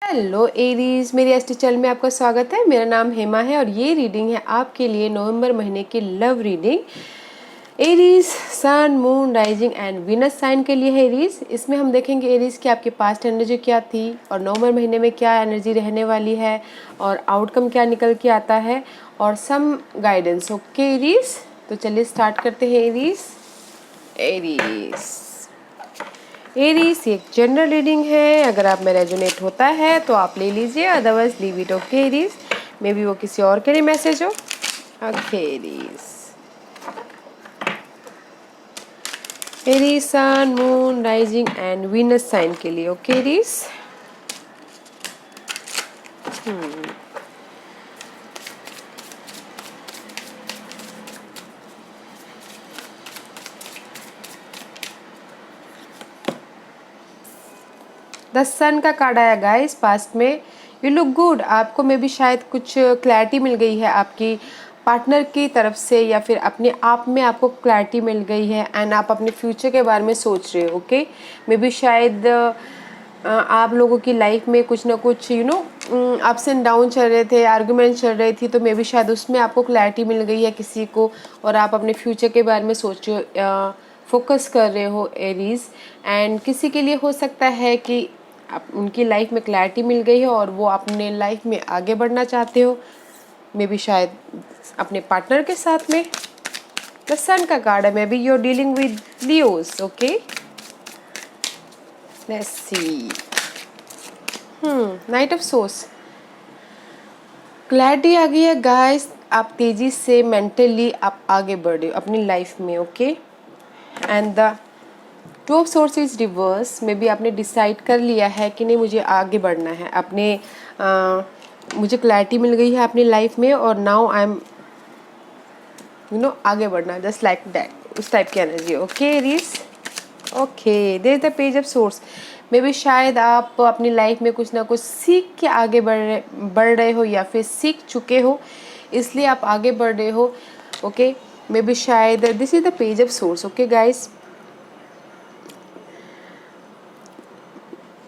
Hello Aries, मेरी astro channel में आपका स्वागत है। मेरा नाम हेमा है और ये रीडिंग है आपके लिए नवंबर महीने की love reading. Aries sun, moon, rising and Venus sign के लिए है एरीज। इसमें हम देखेंगे एरीज की आपकी पास्ट एनर्जी क्या थी और नवंबर महीने में क्या एनर्जी रहने वाली है और आउटकम क्या निकल के आता है और सम गाइडेंस। ओके एरीज, तो चलिए स्टार्ट करते हैं एरीज। एरीज एक जनरल रीडिंग है, अगर आप में रेजोनेट होता है तो आप ले लीजिए, otherwise leave it. Okay Aries, maybe वो किसी और के लिए मैसेज हो। Okay Aries sun, moon, rising and Venus sign के लिए। ओके एरीज, द सन का कार्ड आया गाइस। पास्ट में यू लुक गुड, आपको में भी शायद कुछ क्लैरिटी मिल गई है आपकी पार्टनर की तरफ से या फिर अपने आप में आपको क्लैरिटी मिल गई है एंड आप अपने फ्यूचर के बारे में सोच रहे हो। ओके, में भी शायद आप लोगों की लाइफ में कुछ ना कुछ अप्स एंड डाउन चल रहे थे, आर्गुमेंट चल रही थी, तो मे भी शायद उसमें आपको क्लैरिटी मिल गई है किसी को और आप अपने फ्यूचर के बारे में सोच रहे हो, फोकस कर रहे हो एरीज। एंड किसी के लिए हो सकता है कि उनकी लाइफ में क्लैरिटी मिल गई है और वो अपने लाइफ में आगे बढ़ना चाहते हो, मे बी शायद अपने पार्टनर के साथ में। द सन का कार्ड है, maybe you are dealing with Leos. Okay, let's see. Knight of swords, clarity आ गई है गाइस। आप तेजी से मेंटली आप आगे बढ़ रहे हो अपनी लाइफ में। Okay, and the two of source is reverse, में भी आपने डिसाइड कर लिया है कि नहीं मुझे आगे बढ़ना है अपने मुझे क्लैरिटी मिल गई है अपनी लाइफ में और नाउ आई एम आगे बढ़ना, जस्ट लाइक दैट, उस टाइप की energy. Okay Aries, okay there is the page of source. Maybe शायद आप अपनी लाइफ में कुछ ना कुछ सीख के आगे बढ़ रहे हो या फिर सीख चुके हो, इसलिए आप आगे बढ़ रहे हो। ओके, मे बी शायद this is the page of source. Okay guys,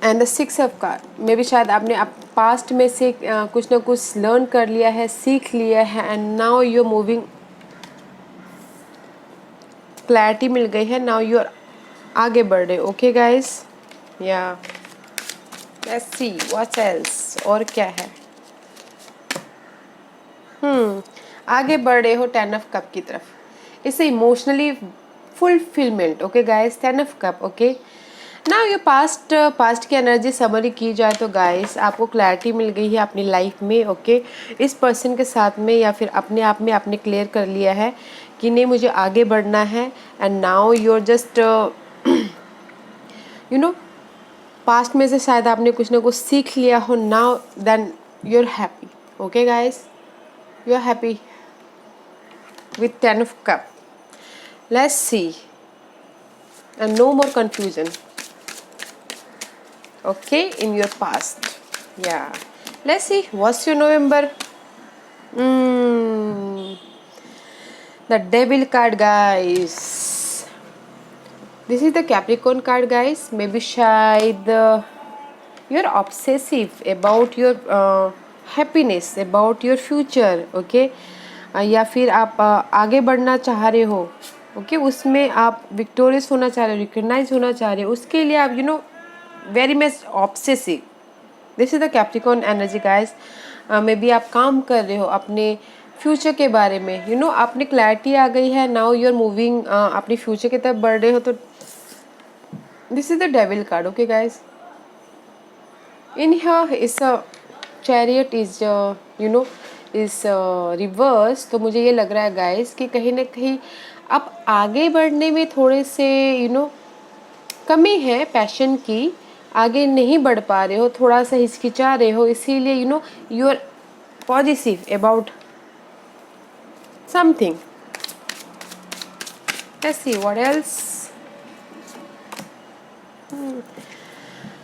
and the six of card, may be शायद आपने पास्ट में से कुछ ना कुछ लर्न कर लिया है, सीख लिया है and now you are moving, clarity मिल गई है, नाउ यू आर आगे बढ़ रहे। Okay guys, yeah let's see what else, और क्या है। आगे बढ़ रहे हो टेन ऑफ कप की तरफ, इससे emotionally fulfilment. Okay guys, ten of cup. Okay, ना ये पास्ट की एनर्जी समरी की जाए तो गाइस आपको क्लैरिटी मिल गई है अपनी लाइफ में। ओके, इस पर्सन के साथ में या फिर अपने आप में आपने क्लियर कर लिया है कि नहीं मुझे आगे बढ़ना है and now you are just past में से शायद आपने कुछ ना कुछ सीख लिया हो, now then you are happy. Okay guys, you are happy with 10 of cup. Let's see, and no more confusion. Okay, in your past. Yeah, let's see what's your November. The devil card guys, this is the Capricorn card guys. Maybe शायद you're obsessive about your happiness, about your future. Okay, या फिर आप आगे बढ़ना चाह रहे हो। Okay, उसमें आप विक्टोरियस होना चाह रहे हो, रिकग्नाइज होना चाह रहे हो, उसके लिए आप very much obsessive. This is the Capricorn energy guys. Maybe आप काम कर रहे हो अपने फ्यूचर के बारे में, आपने क्लैरिटी आ गई है, नाउ यू आर मूविंग अपने फ्यूचर की तरफ बढ़ रहे हो। तो this is the devil card. Okay guys, in here is a chariot is इस रिवर्स। तो मुझे ये लग रहा है गाइस कि कहीं ना कहीं आप आगे बढ़ने में थोड़े से कमी है पैशन की, आगे नहीं बढ़ पा रहे हो, थोड़ा सा हिचकिचा रहे हो, इसीलिए you are positive about something. Let's see what else.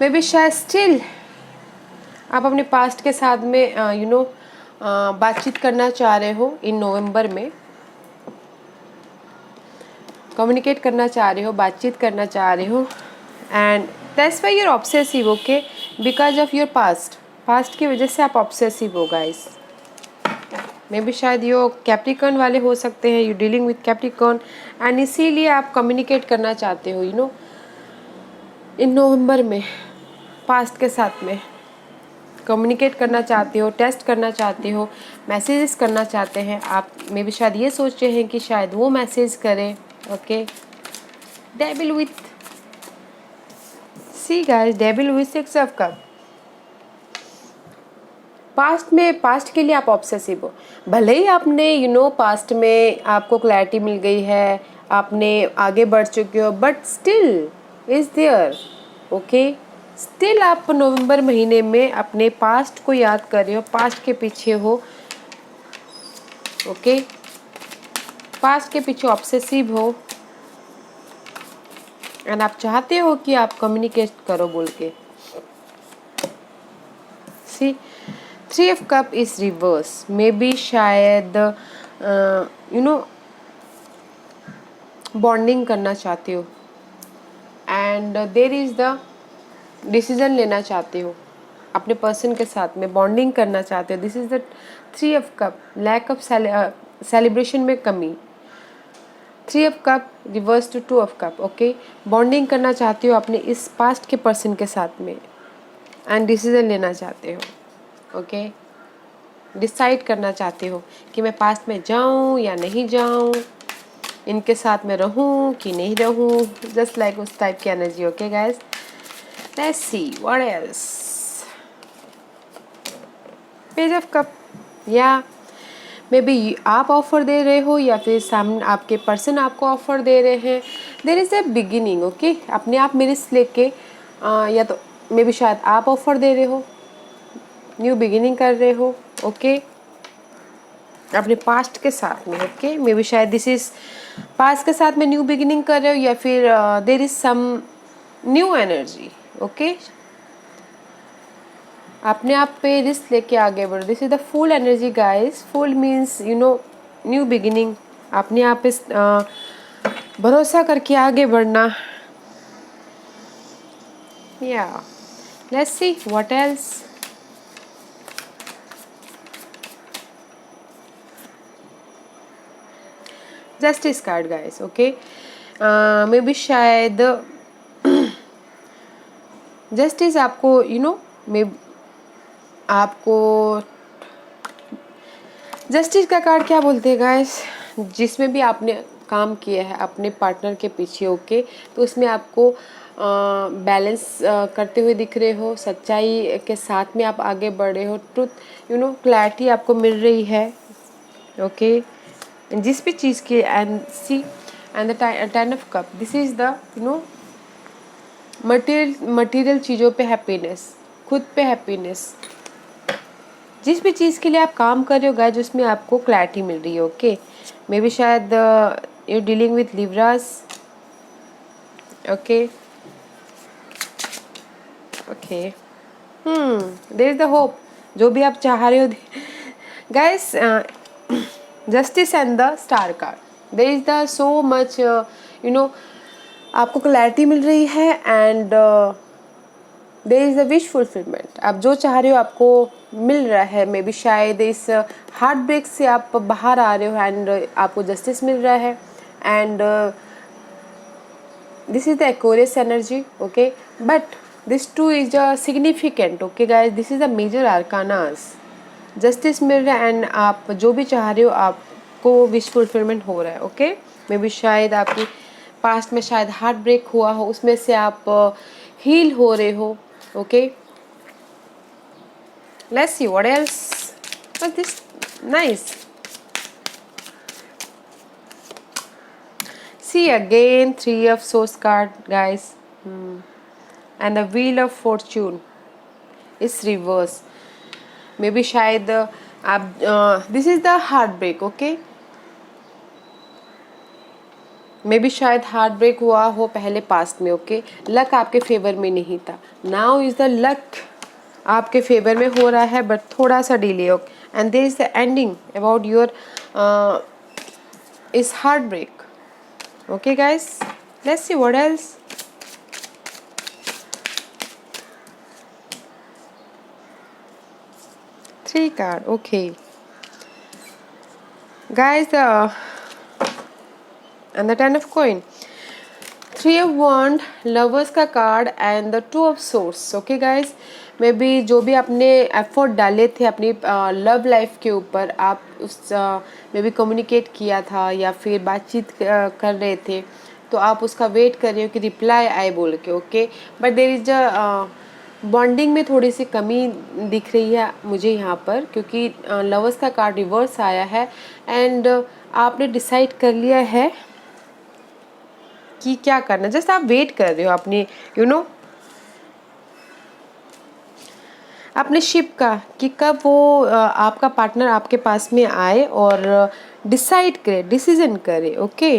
Maybe शायद स्टिल आप अपने पास्ट के साथ में बातचीत करना चाह रहे हो इन नवंबर में, कम्युनिकेट करना चाह रहे हो, बातचीत करना चाह रहे हो and that's why you are obsessive. Okay, because of your past. Past की वजह से आप ऑब्सेसिव हो गाइस। मे भी शायद ये कैप्रिकॉर्न वाले हो सकते हैं, you dealing with Capricorn, and इसीलिए आप कम्युनिकेट करना चाहते हो इन नवंबर में पास्ट के साथ में कम्युनिकेट करना चाहते हो, टेस्ट करना चाहते हो, मैसेजेस करना चाहते हैं आप। मे भी शायद ये सोच रहे हैं कि शायद वो मैसेज करें। Okay, devil with, see guys, devil with 6 of cup. Past के लिए आप ऑब्सेसिव हो। भले ही आपने पास्ट में आपको क्लैरिटी मिल गई है, आपने आगे बढ़ चुके हो, but still is there. Okay, still आप नवंबर महीने में अपने पास्ट को याद कर रहे हो, पास्ट के पीछे हो। ओके, पास्ट के पीछे ऑब्सेसिव हो, एंड आप चाहते हो कि आप कम्युनिकेट करो बोल के। सी 3 of cup is reverse. May be शायद बॉन्डिंग करना चाहते हो, and there is the decision लेना चाहते हो अपने पर्सन के साथ में, बॉन्डिंग करना चाहते हो। This is the 3 of cup, lack of celebration में कमी। 3 of cup reverse to 2 of cup. Okay, bonding करना चाहते हो अपने इस पास्ट के पर्सन के साथ में, एंड डिसीजन लेना चाहते हो। ओके, डिसाइड करना चाहते हो कि मैं पास्ट में जाऊं या नहीं जाऊं, इनके साथ में रहूं कि नहीं रहूं, जस्ट लाइक उस टाइप की energy. Okay guys, let's see what else. Page of cup, या मे बी आप ऑफर दे रहे हो या फिर सामने आपके पर्सन आपको ऑफर दे रहे हैं। There is a beginning. Okay, अपने आप में रिस्क लेके या तो मे बी शायद आप ऑफर दे रहे हो, न्यू बिगिनिंग कर रहे हो। ओके, अपने पास्ट के साथ में। ओके, मे बी शायद दिस इज पास्ट के साथ में न्यू बिगिनिंग कर रहे हो, या फिर there is some new energy. Okay, अपने आप पे रिस्क लेके आगे बढ़ो। This is the fool energy guys. Fool means new beginning, अपने आप पे भरोसा करके आगे बढ़ना। या let's see what else. Justice card guys. Okay, maybe शायद जस्टिस आपको मे आपको जस्टिस का कार्ड क्या बोलते हैं गाइस, जिसमें भी आपने काम किया है अपने पार्टनर के पीछे। ओके, तो उसमें आपको बैलेंस करते हुए दिख रहे हो, सच्चाई के साथ में आप आगे बढ़ रहे हो, ट्रुथ क्लैरिटी आपको मिल रही है। ओके, जिस भी चीज़ की, and see and the 10 of cup, this is the material चीज़ों पे हैप्पीनेस, खुद पे हैप्पीनेस। जिस भी चीज़ के लिए आप काम कर रहे हो गाइस, उसमें आपको क्लैरिटी मिल रही है। ओके, मे बी शायद you dealing with Libras. Okay, okay, there is the hope. जो भी आप चाह रहे हो guys, justice and the star card, there is the so much आपको क्लैरिटी मिल रही है, and there is a wish fulfilment. आप जो चाह रहे हो आपको मिल रहा है। मे बी शायद इस हार्ट ब्रेक से आप बाहर आ रहे हो, एंड आपको जस्टिस मिल रहा है, and this is the Aquarius energy. Okay, but this too is significant. Okay guys, this is the major arcanas. Justice मिल रहा है, एंड आप जो भी चाह रहे हो आपको विश फुलफिलमेंट हो रहा है। ओके, मे बी शायद आपकी पास्ट में शायद हार्ट ब्रेक हुआ हो, उसमें से आप हील हो रहे हो। Okay, let's see what else. This nice. See again 3 of swords card guys, and the wheel of fortune is reverse. Maybe शायद आप this is the heartbreak. Okay, may be शायद हार्ट ब्रेक हुआ हो पहले past में। Okay, luck आपके favour में नहीं था, नाउ इज द लक आपके फेवर में हो रहा है, बट थोड़ा सा डिले हो, and there is the ending about your is heartbreak. Okay guys, let's see what else. 3 card. Okay, guys. And the 10 of coin. 3 of wand, lovers का card and the 2 of source. Okay guys, may be जो भी आपने effort डाले थे अपनी love life के ऊपर, आप उस मे बी कम्युनिकेट किया था या फिर बातचीत कर रहे थे, तो आप उसका वेट कर रहे हो कि रिप्लाई आए बोल के. Okay, but there is bonding में थोड़ी सी कमी दिख रही है मुझे यहाँ पर, क्योंकि लवर्स का कार्ड रिवर्स आया है एंड आपने डिसाइड कर लिया है कि क्या करना. जस्ट आप वेट कर रहे हो अपनी अपने शिप का, कि कब वो आपका पार्टनर आपके पास में आए और डिसाइड करे, डिसीजन करे. ओके,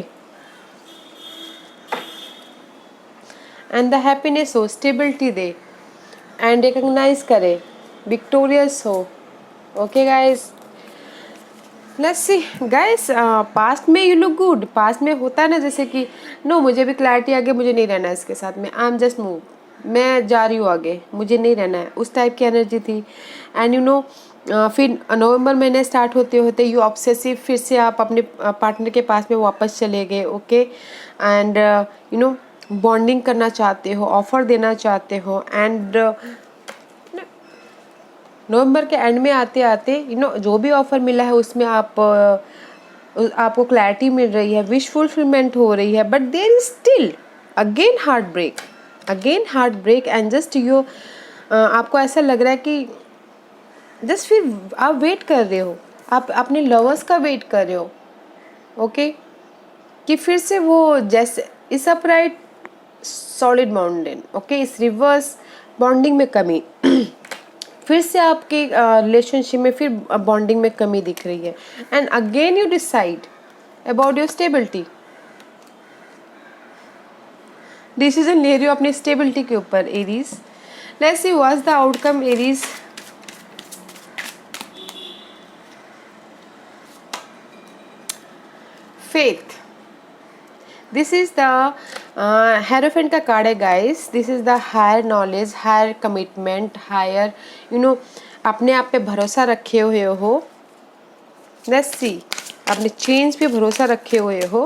एंड द हैप्पीनेस हो, स्टेबिलिटी दे एंड रिकॉग्नाइज करे, विक्टोरियस हो. Okay guys, let's see guys. Past में यू लुक गुड. पास्ट में होता है ना, जैसे कि नो मुझे भी क्लैरिटी आ गई, मुझे नहीं रहना है इसके साथ में, आई एम जस्ट मूव, मैं जा रही हूँ आगे, मुझे नहीं रहना है, उस टाइप की एनर्जी थी. एंड फिर नवंबर महीने स्टार्ट होते होते यू ऑब्सेसिव, फिर से आप अपने पार्टनर के पास में वापस चले गए. ओके, एंड बॉन्डिंग करना चाहते हो, ऑफर देना चाहते हो. एंड नवंबर के एंड में आते आते जो भी ऑफर मिला है उसमें आपको क्लैरिटी मिल रही है, विश फुलफिलमेंट हो रही है. But there is still again heartbreak and just आपको ऐसा लग रहा है कि जस्ट फिर आप वेट कर रहे हो, आप अपने लवर्स का वेट कर रहे हो. ओके, कि फिर से वो जैसे इस अपराइट सॉलिड माउंटेन. ओके, इस रिवर्स बॉन्डिंग में कमी फिर से आपके रिलेशनशिप में फिर बॉन्डिंग में कमी दिख रही है. And again you decide about your stability. Decision ले रहे हो अपनी स्टेबिलिटी के ऊपर Aries. Let's see what's the outcome Aries. Faith. This is the hierophant का कार्ड है guys. This is the higher knowledge, higher commitment, higher अपने आप पे भरोसा रखे हुए हो. लेट्स सी, अपने चेंज पे भरोसा रखे हुए हो.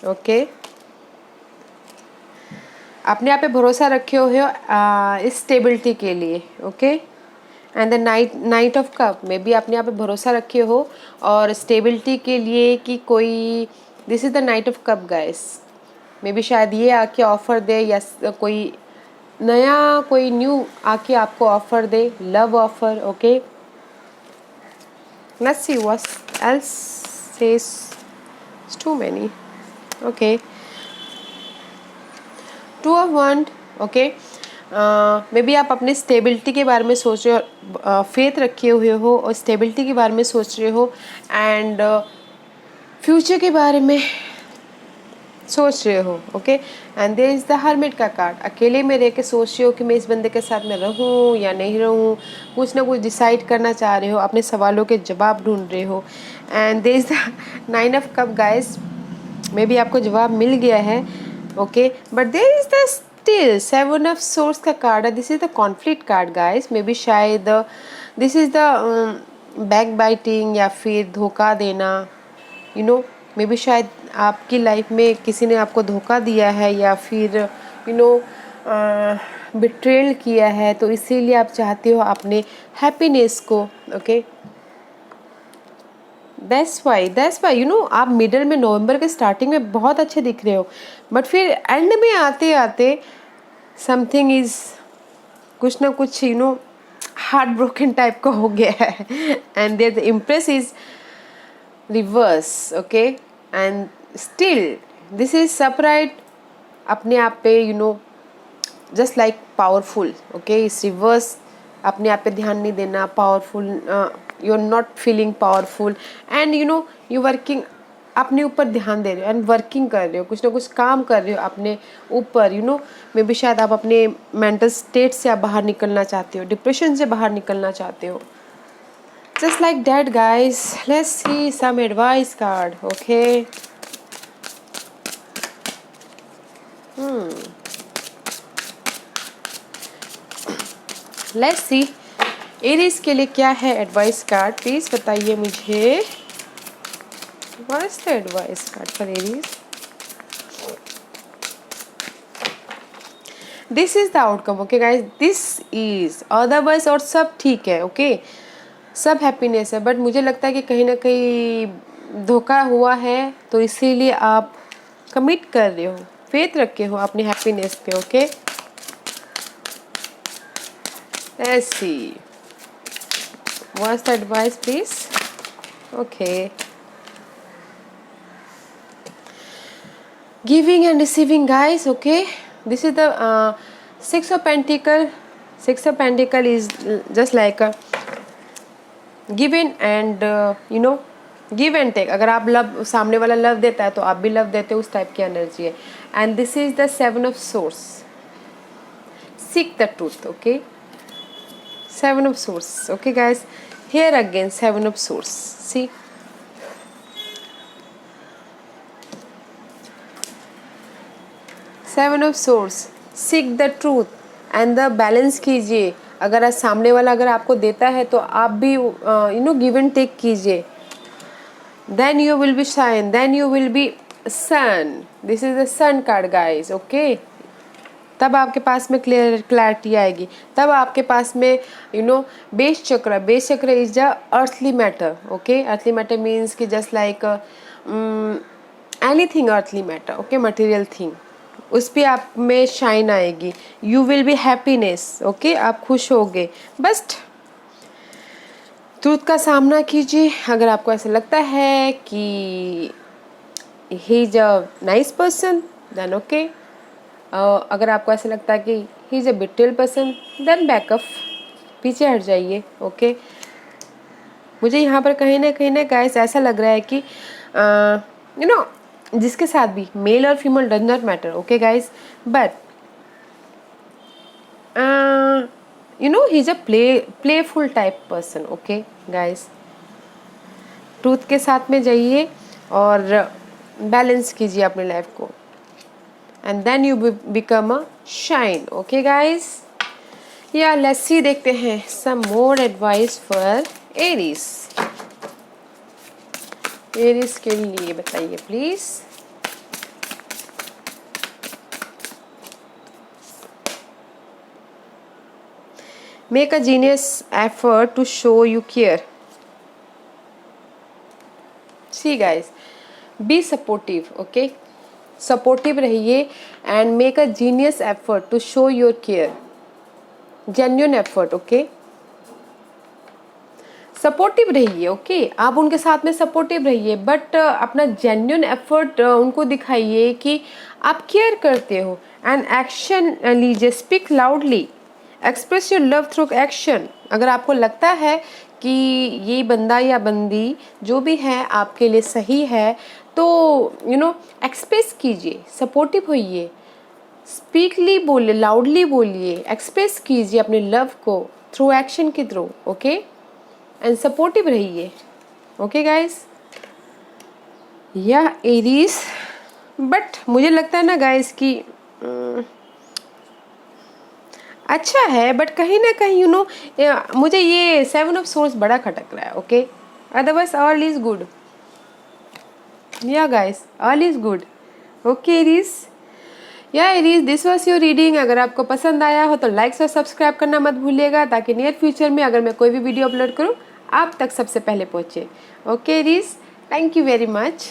ओके, अपने आप पे भरोसा रखे हुए हो इस स्टेबिलिटी के लिए. Okay, and the night of cup में भी अपने आप पे भरोसा रखे हो और स्टेबिलिटी के लिए कि कोई, this is the night of cup guys. Maybe शायद ये आके ऑफर दे या कोई नया, कोई न्यू आके आपको ऑफर दे, love offer. Okay, let's see what else says. Too many. Okay, 2 of wand. Okay, maybe आप अपने स्टेबिलिटी के बारे में सोच रहे हो, फेथ रखे हुए हो और स्टेबिलिटी के बारे में सोच रहे हो एंड फ्यूचर के बारे में सोच रहे हो. Okay, and there is the hermit का कार्ड. अकेले में रह के सोच रहे हो कि मैं इस बंदे के साथ में रहूं या नहीं रहूं, कुछ ना कुछ डिसाइड करना चाह रहे हो, अपने सवालों के जवाब ढूंढ रहे हो. And there is the 9 of cup guys. Maybe आपको जवाब मिल गया है. Okay, but there is the still 7 of swords का कार्ड है. This is the conflict card guys. Maybe शायद this is the backbiting या फिर धोखा देना. मे बी शायद आपकी लाइफ में किसी ने आपको धोखा दिया है या फिर बिट्रेल किया है, तो इसीलिए आप चाहते हो अपने हैप्पीनेस को. ओके, दैट्स वाई आप मिडल में नवंबर के स्टार्टिंग में बहुत अच्छे दिख रहे हो, बट फिर एंड में आते आते समथिंग इज, कुछ ना कुछ हार्ट ब्रोकन टाइप का हो गया है. And there the empress is reverse. Okay, and still this is separate, अपने आप पे जस्ट लाइक पावरफुल. ओके, इस रिवर्स अपने आप पे ध्यान नहीं देना, powerful, you are not feeling powerful and you working, अपने ऊपर ध्यान दे रहे हो एंड वर्किंग कर रहे हो, कुछ ना कुछ काम कर रहे हो अपने ऊपर. मे बी शायद आप अपने मेंटल स्टेट से आप बाहर निकलना चाहते हो, डिप्रेशन से बाहर निकलना चाहते हो. Just like that guys, let's see some advice card. Okay, let's see Aries के लिए क्या है एडवाइस कार्ड, प्लीज बताइए मुझे। What is the advice card for Aries? This is the outcome, okay guys, this is, otherwise और सब ठीक है, ओके सब हैप्पीनेस है, बट मुझे लगता है कि कहीं ना कहीं धोखा हुआ है, तो इसीलिए आप कमिट कर रहे हो, फेथ रखे हो अपनी हैप्पीनेस पे, okay. Let's see what's the advice please. Okay, giving and receiving guys, okay, this is the six of pentacle. Six of pentacle is just like a given and give and take. अगर आप love, सामने वाला love देता है तो आप भी love देते हो, उस टाइप की एनर्जी है। And this is the seven of source, seek the truth, okay, seven of source, okay guys, here again seven of swords, see, seven of source, seek the truth and the balance कीजिए। अगर सामने वाला अगर आपको देता है तो आप भी गिव एंड टेक कीजिए। Then you will be shine, then you will be sun, this is the sun card guys, okay. तब आपके पास में क्लैरिटी आएगी, तब आपके पास में base chakra, base chakra is the earthly matter, okay. Earthly matter means कि just like anything earthly matter, okay, material thing, उस पर आप में शाइन आएगी। You will be happiness, okay, आप खुश होगे। बस ट्रूथ का सामना कीजिए। अगर आपको ऐसा लगता है कि he is a nice person then okay, अगर आपको ऐसा लगता है कि he is a betrayal person then back up, पीछे हट जाइए, ओके। मुझे यहाँ पर कहीं ना गाइस ऐसा लग रहा है कि जिसके साथ भी, मेल और female does not matter, okay guys, but he is a playful type person, okay guys. Truth के साथ में जाइए और बैलेंस कीजिए अपने लाइफ को, and then you become a shine, okay guys. Yeah let's see, देखते हैं some more advice for Aries. Aries के लिए बताइए please. Make a genius effort to show you care. See guys, be supportive, okay, supportive रहिए and make a genius effort to show your care, genuine effort, okay. Supportive रहिए, okay, आप उनके साथ में supportive रहिए, बट अपना genuine effort उनको दिखाइए कि आप केयर करते हो, एंड एक्शन लीजिए, speak loudly, express your love through action. अगर आपको लगता है कि ये बंदा या बंदी जो भी है आपके लिए सही है, तो एक्सप्रेस कीजिए, सपोर्टिव होइए, स्पीकली बोलिए, लाउडली बोलिए, एक्सप्रेस कीजिए अपने लव को थ्रू एक्शन के थ्रू, ओके, एंड सपोर्टिव रहिए, ओके गाइस। या एरीज, बट मुझे लगता है ना गाइस कि अच्छा है, बट कहीं ना कहीं मुझे ये सेवन ऑफ सोर्स बड़ा खटक रहा है, okay. Otherwise all is good, yeah guys, all is good, okay Aries. Yeah Aries, this was your reading. अगर आपको पसंद आया हो तो लाइक और सब्सक्राइब करना मत भूलिएगा, ताकि नियर फ्यूचर में अगर मैं कोई भी वीडियो अपलोड करूँ आप तक सबसे पहले पहुँचे, okay Aries. Thank you very much.